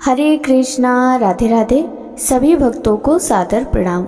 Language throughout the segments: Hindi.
हरे कृष्णा, राधे राधे। सभी भक्तों को सादर प्रणाम।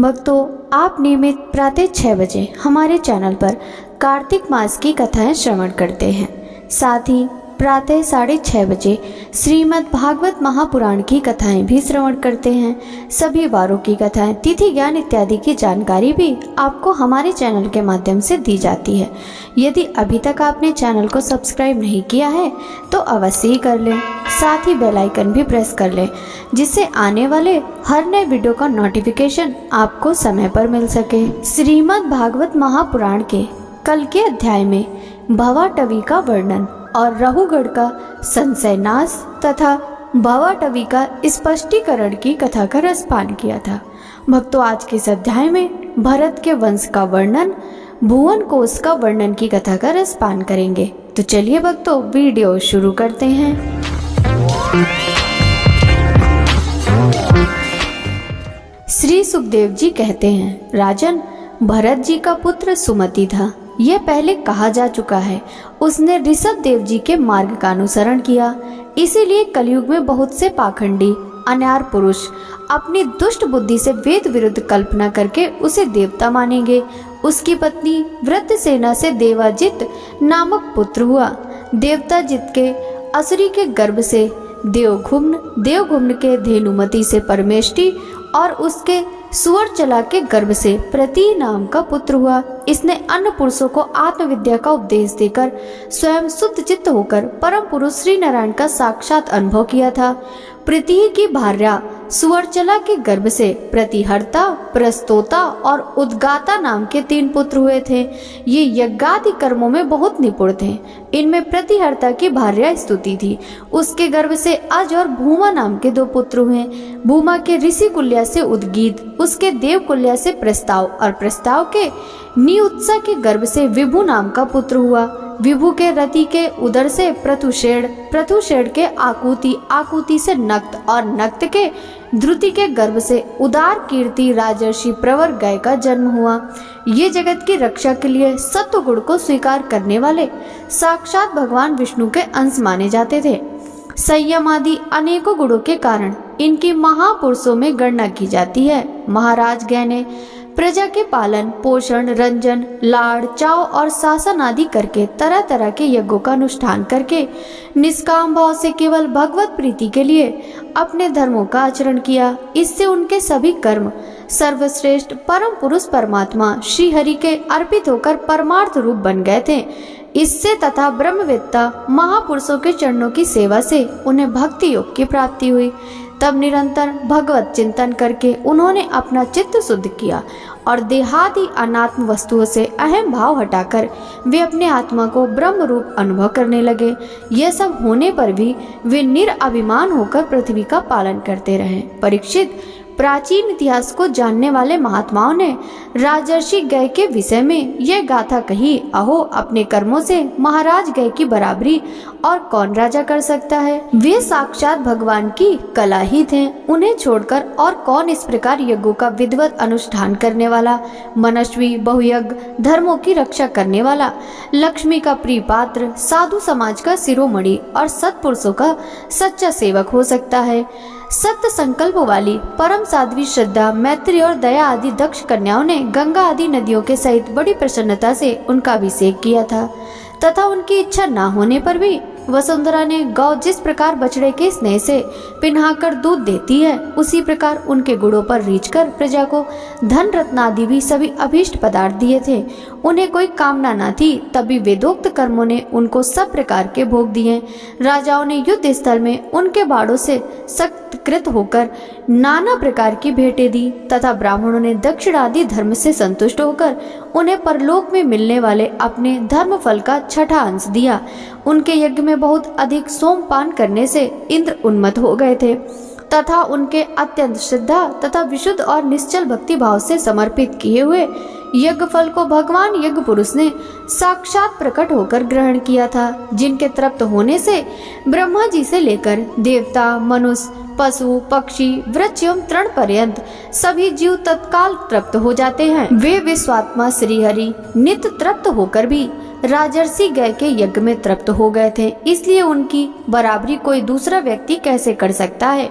भक्तों, आप नियमित प्रातः 6 बजे हमारे चैनल पर कार्तिक मास की कथाएं श्रवण करते हैं। साथ ही प्रातः 6:30 बजे श्रीमद् भागवत महापुराण की कथाएं भी श्रवण करते हैं। सभी वारों की कथाएं, तिथि ज्ञान इत्यादि की जानकारी भी आपको हमारे चैनल के माध्यम से दी जाती है। यदि अभी तक आपने चैनल को सब्सक्राइब नहीं किया है तो अवश्य ही कर लें। साथ ही बेल आइकन भी प्रेस कर लें, जिससे आने वाले हर नए वीडियो का नोटिफिकेशन आपको समय पर मिल सके। श्रीमद् भागवत महापुराण के कल के अध्याय में भवाटवी का वर्णन और रहुगढ़ का संशय नाश तथा भवाटवी का स्पष्टीकरण की कथा का रसपान किया था। भक्तों, आज के इस अध्याय में भरत के वंश का वर्णन, भुवन कोश का वर्णन की कथा का रसपान करेंगे। तो चलिए भक्तों, वीडियो शुरू करते हैं। श्री सुखदेव जी कहते हैं, राजन, भरत जी का पुत्र सुमति था। यह पहले कहा जा चुका है। उसने ऋषभ देव जी के मार्ग का अनुसरण किया, इसीलिए कलयुग में बहुत से पाखंडी अनार पुरुष अपनी दुष्ट बुद्धि से वेद विरुद्ध कल्पना करके उसे देवता मानेंगे। उसकी पत्नी वृत्रसेना से देवाजित नामक पुत्र हुआ। देवताजित के असुरी के गर्भ से देवघुम्न के धेनुमति से परमेष्टि और उसके सुवर्चला के गर्भ से प्रति नाम का पुत्र हुआ। इसने अन्य पुरुषों को आत्मविद्या का उपदेश देकर स्वयं शुद्ध चित्त होकर परम पुरुष श्री नारायण का साक्षात अनुभव किया था। प्रति की भार्या सुवर्चला के गर्भ से प्रतिहर्ता, प्रस्तोता और उद्गाता नाम के 3 पुत्र हुए थे। ये यज्ञादि कर्मों में बहुत निपुण थे। इनमें प्रतिहर्ता की भार्या स्तुति थी। उसके गर्भ से अज और भूमा नाम के 2 पुत्र हुए। भूमा के ऋषि कुल्या से उद्गीत, उसके देव कुल्या से प्रस्ताव और प्रस्ताव के नियुत्सा के गर्भ से विभु नाम का पुत्र हुआ। विभु के रति के उदर से प्रथुषेण के आकुति से नक्त और नक्त के ध्रुति के गर्भ से उदार कीर्ति राजर्षि प्रवर गय का जन्म हुआ। ये जगत की रक्षा के लिए सत्व गुण को स्वीकार करने वाले साक्षात भगवान विष्णु के अंश माने जाते थे। संयम आदि अनेकों गुणों के कारण इनकी महापुरुषों में गणना की जाती है। महाराज गय ने प्रजा के पालन पोषण, रंजन, लाड़, चाव और शासन आदि करके तरह तरह के यज्ञों का अनुष्ठान करके निष्काम भाव से केवल भगवत प्रीति के लिए अपने धर्मों का आचरण किया। इससे उनके सभी कर्म सर्वश्रेष्ठ परम पुरुष परमात्मा श्री हरि के अर्पित होकर परमार्थ रूप बन गए थे। इससे तथा ब्रह्मवेत्ता महापुरुषों के चरणों की सेवा से उन्हें भक्ति योग की प्राप्ति हुई। तब निरंतर भगवत चिंतन करके उन्होंने अपना चित्त शुद्ध किया और देहादि अनात्म वस्तुओं से अहम भाव हटाकर वे अपने आत्मा को ब्रह्म रूप अनुभव करने लगे। यह सब होने पर भी वे निरअभिमान होकर पृथ्वी का पालन करते रहे। परीक्षित, प्राचीन इतिहास को जानने वाले महात्माओं ने राजर्षि गय के विषय में यह गाथा कही, अहो, अपने कर्मों से महाराज गय की बराबरी और कौन राजा कर सकता है। वे साक्षात भगवान की कला ही थे। उन्हें छोड़कर और कौन इस प्रकार यज्ञों का विधिवत अनुष्ठान करने वाला, मनस्वी बहुयज्ञ धर्मों की रक्षा करने वाला, लक्ष्मी का प्रिय पात्र, साधु समाज का शिरोमणि और सत्पुरुषों का सच्चा सेवक हो सकता है। सत्य संकल्प वाली परम साध्वी श्रद्धा, मैत्री और दया आदि दक्ष कन्याओं ने गंगा आदि नदियों के सहित बड़ी प्रसन्नता से उनका अभिषेक किया था तथा उनकी इच्छा न होने पर भी वसुंधरा ने गौ जिस प्रकार बछड़े के स्नेह से पिन्हाकर दूध देती है, उसी प्रकार उनके गुणों पर रीझकर प्रजा को धन रत्न आदि भी सभी अभीष्ट पदार्थ दिए थे। उन्हें कोई कामना न थी, तब भी वेदोक्त कर्मों ने उनको सब प्रकार के भोग दिए। राजाओं ने युद्ध स्थल में उनके बाड़ों से सत्कृत होकर नाना प्रकार की भेंटें दी तथा ब्राह्मणों ने दक्षिण आदि धर्म से संतुष्ट होकर उन्हें परलोक में मिलने वाले अपने धर्म फल का 6ठा अंश दिया। उनके यज्ञ में बहुत अधिक सोमपान करने से इंद्र उन्मत्त हो गए थे तथा उनके अत्यंत श्रद्धा तथा विशुद्ध और निश्चल भक्ति भाव से समर्पित किए हुए यज्ञ फल को भगवान यज्ञ पुरुष ने साक्षात प्रकट होकर ग्रहण किया था, जिनके तृप्त होने से ब्रह्मा जी से लेकर देवता, मनुष्य, पशु, पक्षी, वृक्ष एवं तृण पर्यंत सभी जीव तत्काल तृप्त हो जाते हैं। वे विश्वात्मा श्री हरि नित्य तृप्त होकर भी राजर्षि गय के यज्ञ में तृप्त हो गए थे, इसलिए उनकी बराबरी कोई दूसरा व्यक्ति कैसे कर सकता है।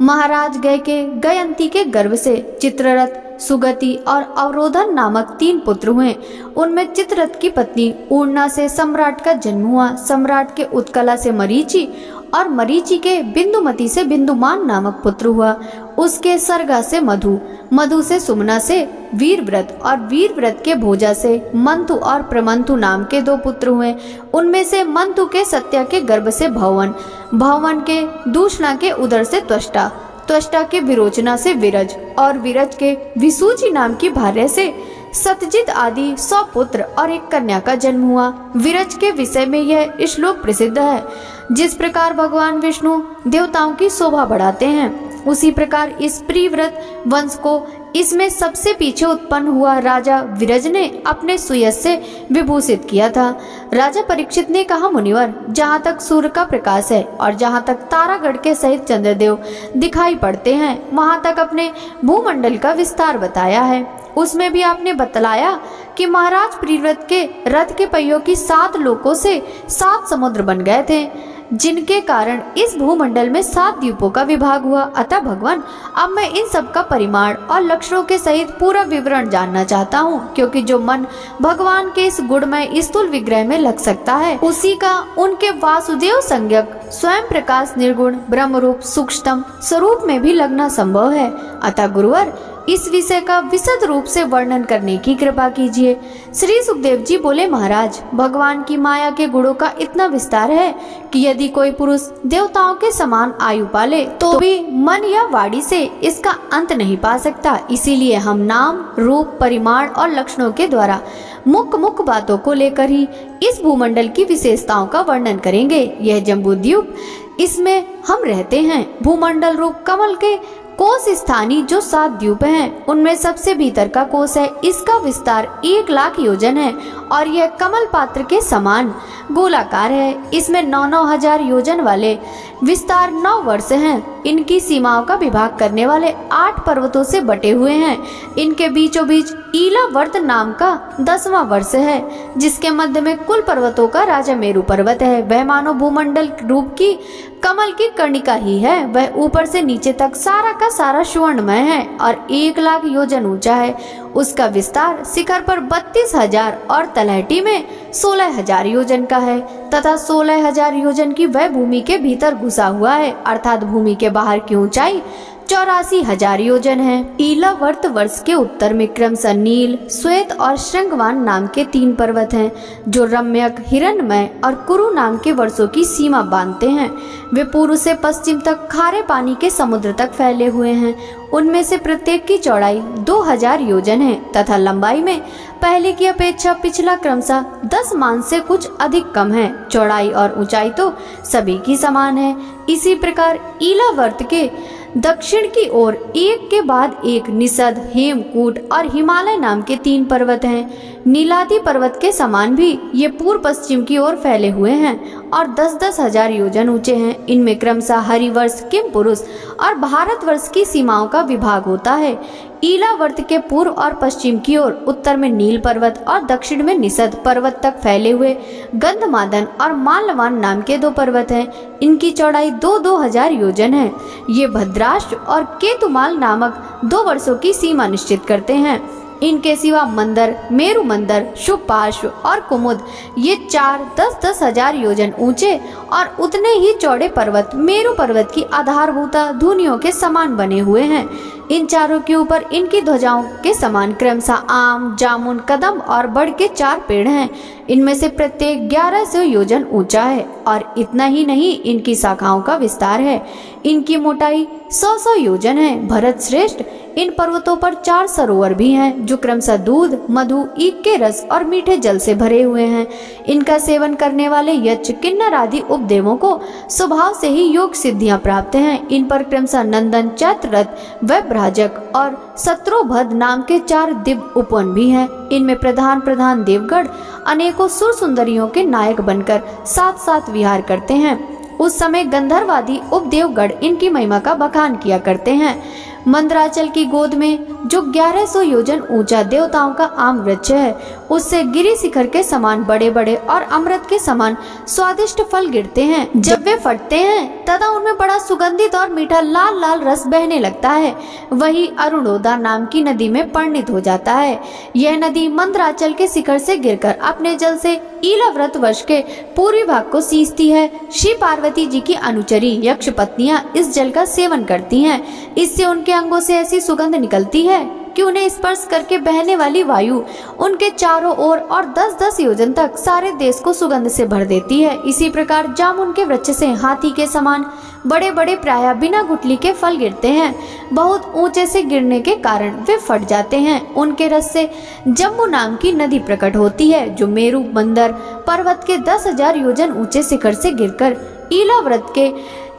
महाराज गय के गयंती के गर्भ से चित्ररथ, सुगति और अवरोधन नामक 3 पुत्र हुए। उनमें चित्ररथ की पत्नी ऊर्णा से सम्राट का जन्म हुआ। सम्राट के उत्कला से मरीचि और मरीचि के बिंदुमती से बिंदुमान नामक पुत्र हुआ। उसके सर्गा से मधु, मधु से सुमना से वीरव्रत और वीरव्रत के भोजा से मंथु और प्रमंथु नाम के 2 पुत्र हुए। उनमें से मंथु के सत्या के गर्भ से भवन, भवन के दूषणा के उदर से त्वष्टा, त्वष्टा के विरोचना से विरज और विरज के विसूची नाम की भार्य से सतजित आदि 100 पुत्र और एक कन्या का जन्म हुआ। विरज के विषय में यह श्लोक प्रसिद्ध है। जिस प्रकार भगवान विष्णु देवताओं की शोभा बढ़ाते हैं, उसी प्रकार इस प्रिव्रत वंश को इसमें सबसे पीछे उत्पन्न हुआ राजा विरज ने अपने सुयश से विभूषित किया था। राजा परीक्षित ने कहा, मुनिवर, जहाँ तक सूर्य का प्रकाश है और जहाँ तक तारागढ़ के सहित चंद्रदेव दिखाई पड़ते हैं, वहाँ तक अपने भूमंडल का विस्तार बताया है। उसमें भी आपने बतलाया कि महाराज प्रिव्रत के रथ के पहियों की 7 लोकों से 7 समुद्र बन गए थे, जिनके कारण इस भूमंडल में 7 द्वीपों का विभाग हुआ। अतः भगवान, अब मैं इन सब का परिमाण और लक्षणों के सहित पूरा विवरण जानना चाहता हूँ, क्योंकि जो मन भगवान के इस गुणमय स्थूल विग्रह में लग सकता है, उसी का उनके वासुदेव संज्ञक स्वयं प्रकाश निर्गुण ब्रह्मरूप सूक्ष्म स्वरूप में भी लगना संभव है। अतः गुरुवर, इस विषय का विशद रूप से वर्णन करने की कृपा कीजिए। श्री सुखदेव जी बोले, महाराज, भगवान की माया के गुणों का इतना विस्तार है कि यदि कोई पुरुष देवताओं के समान आयु पाले तो भी मन या वाणी से इसका अंत नहीं पा सकता। इसीलिए हम नाम, रूप, परिमाण और लक्षणों के द्वारा मुख्य बातों को लेकर ही इस भूमंडल की विशेषताओं का वर्णन करेंगे। यह जम्बूद्वीप, इसमें हम रहते हैं। भूमंडल रूप कमल के कोश स्थानीय जो 7 द्वीप हैं, उनमें सबसे भीतर का कोश है। इसका विस्तार 1 लाख योजन है और यह कमल पात्र के समान गोलाकार है। इसमें 9-9 हजार योजन वाले विस्तार 9 वर्ष हैं। इनकी सीमाओं का विभाग करने वाले 8 पर्वतों से बटे हुए हैं। इनके बीचों बीच ईलावर्त नाम का 10वां वर्ष है, जिसके मध्य में कुल पर्वतों का राजा मेरु पर्वत है। वह मानो भूमंडल रूप की कमल की कर्णिका ही है। वह ऊपर से नीचे तक सारा का सारा सुवर्णमय है और 1 लाख योजन ऊंचा है। उसका विस्तार शिखर पर 32,000 और तलहटी में 16,000 योजन का है तथा 16,000 योजन की वह भूमि के भीतर घुसा हुआ है, अर्थात भूमि के बाहर की ऊंचाई 84,000 योजन है। ईलावर्त वर्ष के उत्तर में क्रमशः नील, श्वेत और श्रृंगवान नाम के 3 पर्वत हैं, जो रम्यक, हिरण्मय और कुरु नाम के वर्षों की सीमा बांधते हैं। वे पूर्व से पश्चिम तक खारे पानी के समुद्र तक फैले हुए हैं। उनमें से प्रत्येक की चौड़ाई 2000 योजन है तथा लंबाई में पहले की अपेक्षा पिछला क्रमशः 10 मान से कुछ अधिक कम है। चौड़ाई और ऊंचाई तो सभी की समान है। इसी प्रकार ईलावर्त के दक्षिण की ओर एक के बाद एक निषद, हेमकूट और हिमालय नाम के 3 पर्वत हैं। नीलादि पर्वत के समान भी ये पूर्व पश्चिम की ओर फैले हुए हैं और 10-10 हजार योजन ऊंचे हैं। इनमें क्रमशः हरिवर्ष, किम पुरुष और भारतवर्ष की सीमाओं का विभाग होता है। ईलावर्त के पूर्व और पश्चिम की ओर उत्तर में नील पर्वत और दक्षिण में निषद पर्वत तक फैले हुए गंधमादन और माल्यवान नाम के 2 पर्वत हैं। इनकी चौड़ाई 2-2 हजार योजन है। ये भद्राष्ट्र और केतुमाल नामक 2 वर्षों की सीमा निश्चित करते हैं। इनके सिवा मंदर, मेरु मंदर, शुभपार्श्व और कुमुद, ये 4 10-10 हजार योजन ऊंचे और उतने ही चौड़े पर्वत मेरु पर्वत की आधारभूता धुनियों के समान बने हुए हैं। इन चारों के ऊपर इनकी ध्वजाओं के समान क्रमशः आम, जामुन, कदम और बड़ के 4 पेड़ हैं। इनमें से प्रत्येक 1100 योजन ऊंचा है और इतना ही नहीं, इनकी शाखाओं का विस्तार है। इनकी मोटाई 100 योजन है। भरत श्रेष्ठ, इन पर्वतों पर 4 सरोवर भी हैं, जो क्रमशः दूध, मधु, ईख के रस और मीठे जल से भरे हुए हैं। इनका सेवन करने वाले यक्ष, किन्नर आदि उपदेवों को स्वभाव से ही योग सिद्धियां प्राप्त हैं। इन पर क्रमशः नंदन, चैत्ररथ, वैभ्राजक और शत्रुभद नाम के 4 दिव्य उपवन भी हैं। इनमें प्रधान प्रधान देवगढ़ अनेकों सुर सुंदरियों के नायक बनकर साथ-साथ विहार करते हैं। उस समय गंधर्वादी उपदेवगढ़ इनकी महिमा का बखान किया करते हैं। मंदराचल की गोद में जो 1100 योजन ऊंचा देवताओं का आम वृक्ष है, उससे गिरी शिखर के समान बड़े बड़े और अमृत के समान स्वादिष्ट फल गिरते हैं। जब वे फटते हैं तथा उनमें बड़ा सुगंधित और मीठा लाल लाल रस बहने लगता है, वही अरुणोदा नाम की नदी में परिणित हो जाता है। यह नदी मंदराचल के शिखर से गिरकर अपने जल से ईलाव्रत वर्ष के पूर्वी भाग को सींचती है। श्री पार्वती जी की अनुचरी यक्ष पत्नियां इस जल का सेवन करती हैं। इससे उनके अंगों से ऐसी सुगंध निकलती है कि उन्हें स्पर्श करके बहने वाली वायु उनके चारों ओर और 10-10 योजन तक सारे देश को सुगंध से भर देती है। इसी प्रकार जामुन के वृक्ष से हाथी के समान बड़े बड़े प्रायः बिना गुठली के फल गिरते हैं। बहुत ऊंचे से गिरने के कारण वे फट जाते हैं। उनके रस से जम्बू नाम की नदी प्रकट होती है, जो मेरु मंदर पर्वत के 10,000 योजन ऊंचे शिखर से गिरकर ईलाव्रत के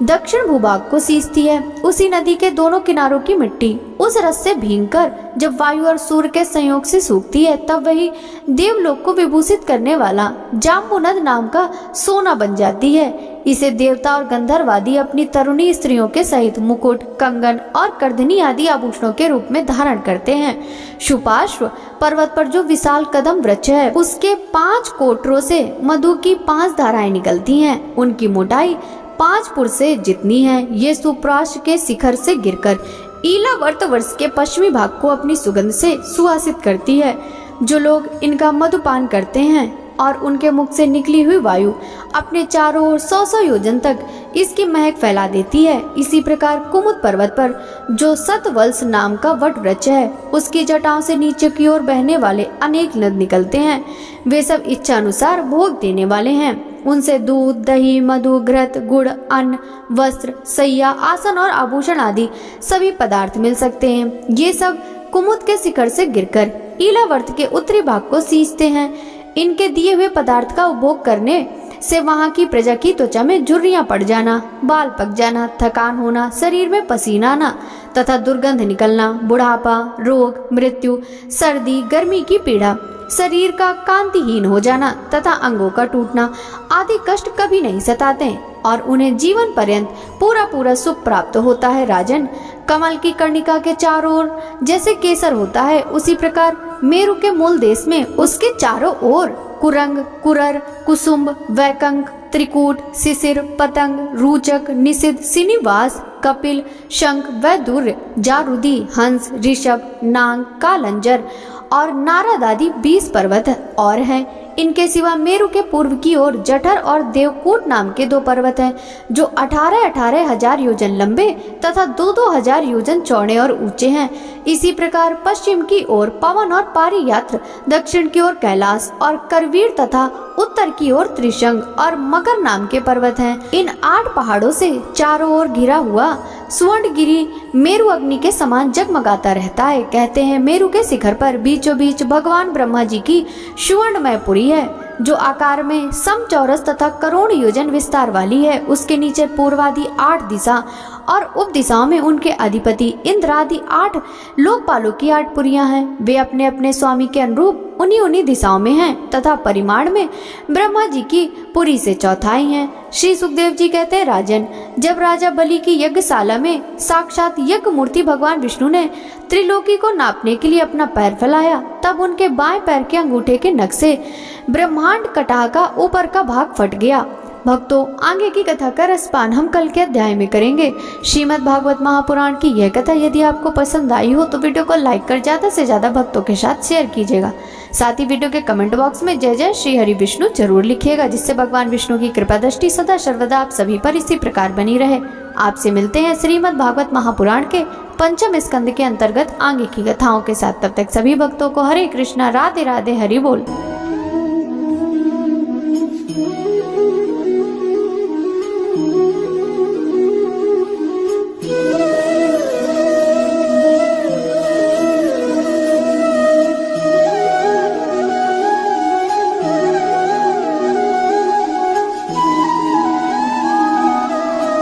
दक्षिण भूभाग को सींचती है। उसी नदी के दोनों किनारों की मिट्टी उस रस से भीगकर जब वायु और सूर्य के संयोग से सूखती है, तब वही देवलोक को विभूषित करने वाला जाम्बुनद नाम का सोना बन जाती है। इसे देवता और गंधर्वादी अपनी तरुणी स्त्रियों के सहित मुकुट, कंगन और करधनी आदि आभूषणों के रूप में धारण करते हैं। शुपाश्व पर्वत पर जो विशाल कदम वृक्ष है, उसके 5 कोटरों से मधु की 5 धाराएं निकलती हैं। उनकी मोटाई 5 पुर से जितनी है। ये सुप्राश के शिखर से गिरकर ईलावर्त वर्ष के पश्चिमी भाग को अपनी सुगंध से सुवासित करती है। जो लोग इनका मधुपान करते हैं और उनके मुख से निकली हुई वायु अपने चारों ओर 100-100 योजन तक इसकी महक फैला देती है। इसी प्रकार कुमुद पर्वत पर जो सतवल्स नाम का वट वृक्ष है, उसकी जटाओं से नीचे की ओर बहने वाले अनेक नद निकलते हैं। वे सब इच्छा अनुसार भोग देने वाले हैं। उनसे दूध, दही, मधु, घृत, गुड़, अन्न, वस्त्र, सैया, आसन और आभूषण आदि सभी पदार्थ मिल सकते हैं। ये सब कुमुद के शिखर से गिरकर ईलावर्त के उत्तरी भाग को सींचते हैं। इनके दिए हुए पदार्थ का उपभोग करने से वहाँ की प्रजा की त्वचा में झुर्रियां पड़ जाना, बाल पक जाना, थकान होना, शरीर में पसीना आना तथा दुर्गंध निकलना, बुढ़ापा, रोग, मृत्यु, सर्दी, गर्मी की पीड़ा, शरीर का कांतिहीन हो जाना तथा अंगों का टूटना आदि कष्ट कभी नहीं सताते और उन्हें जीवन पर्यंत पूरा पूरा सुख प्राप्त होता है। राजन, कमल की कर्णिका के चारों ओर जैसे केसर होता है, उसी प्रकार मेरु के मूल देश में उसके चारों ओर कुरंग, कुरर, कुसुम्ब, वैकंक, त्रिकूट, शिशिर, पतंग, रूचक, निषिद्ध, श्रीनिवास, कपिल, शंख, वैदुर्य, जारुदी, हंस, ऋषभ, नाग, कालंजर और नारद आदि 20 पर्वत और हैं। इनके सिवा मेरु के पूर्व की ओर जठर और देवकूट नाम के 2 पर्वत हैं, जो 18,000 हजार योजन लंबे तथा 2-2 हजार योजन चौड़े और ऊंचे हैं। इसी प्रकार पश्चिम की ओर पवन और पारियात्र, दक्षिण की ओर कैलाश और करवीर तथा उत्तर की ओर त्रिशंग और मकर नाम के पर्वत हैं। इन 8 पहाड़ों से चारों ओर घिरा हुआ सुवर्णगिरी मेरु अग्नि के समान जगमगाता रहता है। कहते हैं मेरु के शिखर पर बीचों बीच भगवान ब्रह्मा जी की सुवर्णमय पुरी है, जो आकार में समचौरस तथा करोड़ योजन विस्तार वाली है। उसके नीचे पूर्वादि 8 दिशा और उप दिशाओं में उनके अधिपति इंद्र आदि 8 लोकपालों की 8 पुरियां हैं। वे अपने अपने स्वामी के अनुरूप उन्हीं दिशाओं में हैं तथा परिमाण में ब्रह्मा जी की पुरी से चौथाई हैं। श्री सुखदेव जी कहते हैं, राजन, जब राजा बलि की यज्ञशाला में साक्षात यज्ञ मूर्ति भगवान विष्णु ने त्रिलोकी को नापने के लिए अपना पैर फैलाया, तब उनके बाएं पैर के अंगूठे के नख से ब्रह्मांड कटाह का ऊपर का भाग फट गया। भक्तों, आगे की कथा का रसपान हम कल के अध्याय में करेंगे। श्रीमद् भागवत महापुराण की यह कथा यदि आपको पसंद आई हो तो वीडियो को लाइक कर ज्यादा से ज्यादा भक्तों के साथ शेयर कीजिएगा। साथ ही वीडियो के कमेंट बॉक्स में जय जय श्री हरि विष्णु जरूर लिखिएगा, जिससे भगवान विष्णु की कृपा दृष्टि सदा सर्वदा आप सभी पर इसी प्रकार बनी रहे। आपसे मिलते हैं श्रीमद् भागवत महापुराण के 5वें स्कंद के अंतर्गत आगे की कथाओं के साथ। तब तक सभी भक्तों को हरे कृष्णा, राधे राधे, हरि बोल।